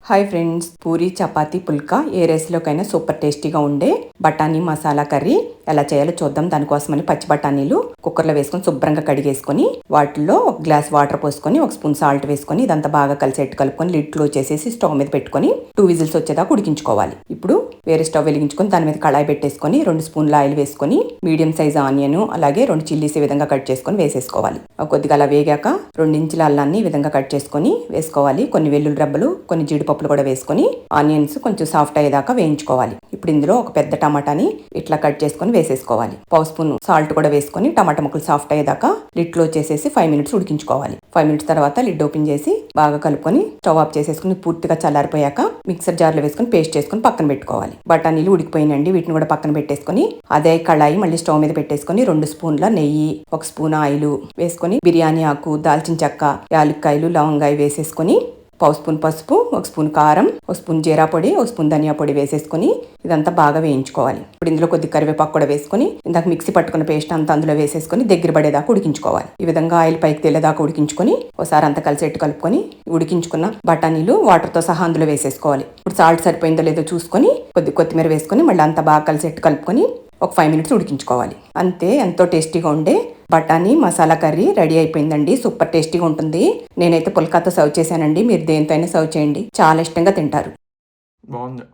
Hi friends, puri chapati పుల్కా ఏ రైస్లోకైనా super టేస్టీగా ఉండే బఠానీ మసాలా కర్రీ ఎలా చేయాలో చూద్దాం. దానికోసమని పచ్చి బఠానీలు కుక్కర్లో వేసుకొని శుభ్రంగా కడిగేసుకొని వాటిల్లో ఒక గ్లాస్ వాటర్ పోసుకొని ఒక స్పూన్ సాల్ట్ వేసుకొని ఇదంతా బాగా కలిసేట్టు కలుపుకొని లిడ్ క్లోజ్ చేసేసి స్టవ్ మీద పెట్టుకొని 2 విజిల్స్ వచ్చేదాకా ఉడికించుకోవాలి. ఇప్పుడు వేరే స్టవ్ వెలిగించుకొని దాని మీద కళాయి పెట్టేసుకొని 2 స్పూన్ల ఆయిల్ వేసుకొని మీడియం సైజ్ ఆనియన్ అలాగే 2 చిల్లీస్ ఈ విధంగా కట్ చేసుకొని వేసేసుకోవాలి. కొద్దిగా అలా వేగాక 2 ఇంచుల అల్లాన్ని ఈ విధంగా కట్ చేసుకొని వేసుకోవాలి. కొన్ని వెల్లుల్లి రెబ్బలు, కొన్ని జీడిపప్పులు కూడా వేసుకొని ఆనియన్స్ కొంచెం సాఫ్ట్ అయ్యేదాకా వేయించుకోవాలి. ఇప్పుడు ఇందులో ఒక పెద్ద టమాటాని ఇట్లా కట్ చేసుకొని వేసేసుకోవాలి. 1 స్పూన్ సాల్ట్ కూడా వేసుకొని టమాటా ముక్కలు సాఫ్ట్ అయ్యేదాకా లిడ్ క్లోజ్ చేసేసి 5 మినిట్స్ ఉడికించుకోవాలి. 5 మినిట్స్ తర్వాత లిడ్ ఓపెన్ చేసి బాగా కలుపుకొని స్టవ్ ఆఫ్ చేసేసుకుని పూర్తిగా చల్లారిపోయాక మిక్సర్ జార్లో వేసుకొని పేస్ట్ చేసుకొని పక్కన పెట్టుకోవాలి. బఠానీలు ఉడికిపోయినండి, వీటిని కూడా పక్కన పెట్టేసుకొని అదే కళాయి మళ్ళీ స్టవ్ మీద పెట్టేసుకొని 2 స్పూన్ల నెయ్యి, 1 స్పూన్ ఆయిల్ వేసుకొని బిర్యానీ ఆకు, దాల్చిన చెక్క, యాలక్కాయలు, లవంగాయ వేసేసుకొని 1 స్పూన్ పసుపు, 1 స్పూన్ కారం, 1 స్పూన్ జీరా పొడి, 1 స్పూన్ ధనియా పొడి వేసేసుకొని ఇదంతా బాగా వేయించుకోవాలి. ఇప్పుడు ఇందులో కొద్ది కరివేపాకు కూడా వేసుకొని ఇందాక మిక్సీ పట్టుకున్న పేస్ట్ అంతా అందులో వేసేసుకొని దగ్గర పడేదాకా ఉడికించుకోవాలి. ఈ విధంగా ఆయిల్ పైకి తేలేదాకా ఉడికించుకొని ఒకసారి అంతా కలిసేట్టు కలుపుకొని ఉడికించుకున్న బఠానీలు వాటర్తో సహా అందులో వేసేసుకోవాలి. ఇప్పుడు సాల్ట్ సరిపోయిందో లేదో చూసుకొని కొద్ది కొత్తిమీర వేసుకొని మళ్ళీ అంతా బాగా కలిసేట్టు కలుపుకొని ఒక 5 మినిట్స్ ఉడికించుకోవాలి. అంతే, ఎంతో టేస్టీగా ఉండే బఠానీ మసాలా కర్రీ రెడీ అయిపోయిందండి. సూపర్ టేస్టీగా ఉంటుంది. నేనైతే పుల్కాతో సర్వ్ చేశానండి. మీరు దేనితో అయినా సర్వ్ చేయండి, చాలా ఇష్టంగా తింటారు. బాగుంది.